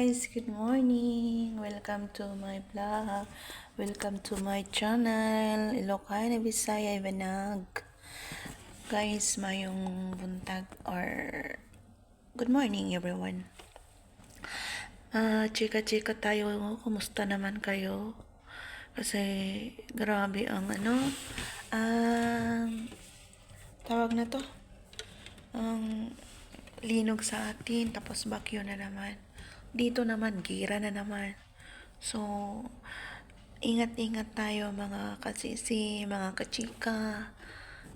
guys, good morning. Welcome to my vlog. Welcome to my channel. Ilocano Bisaya Ibanag. Guys, mayong buntag or good morning everyone. Chika-chika tayo. Kumusta naman kayo? Kasi grabe ang tawag na to. Ang linog sa atin, tapos bagyo na naman. Dito naman, gira na naman. So, ingat-ingat tayo mga kasisi, mga kachika.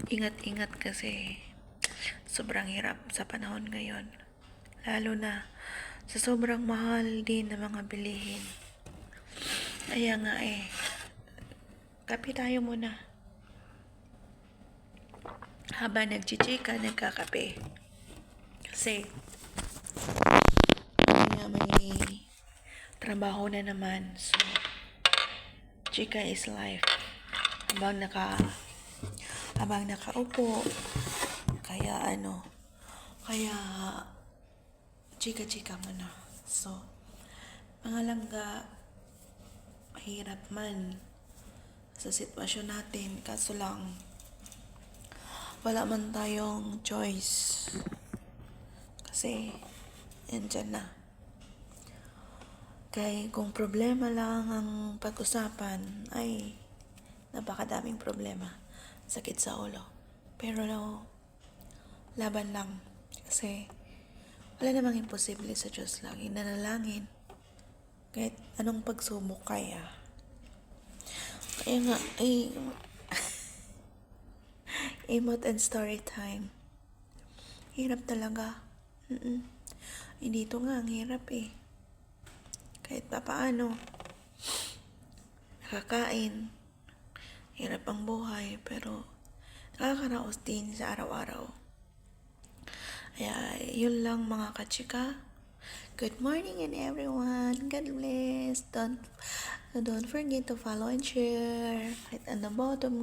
Ingat-ingat kasi sobrang hirap sa panahon ngayon. Lalo na sa sobrang mahal din ng mga bilihin. Kaya nga kape tayo muna. Habang nagchichika, nagkakape. Kasi may trabaho na naman. So, chika is life. Habang nakaupo, kaya chika-chika mo na. So, mga langga, mahirap man sa sitwasyon natin. Kaso lang, wala man tayong choice. Kasi, andyan na. Kaya kung problema lang ang pag-usapan, ay napakadaming problema. Sakit sa ulo. Pero laban lang. Kasi wala namang imposible sa Diyos lang. Inanalangin. Kahit anong pagsubok kaya. Kaya nga, emote and story time. Hirap talaga. Dito nga, ang hirap Kahit pa paano, nakakain. Hirap ang buhay, pero nakakaraos din sa araw-araw. Kaya, yun lang mga kachika. Good morning and everyone. God bless. Don't forget to follow and share. Right on the bottom.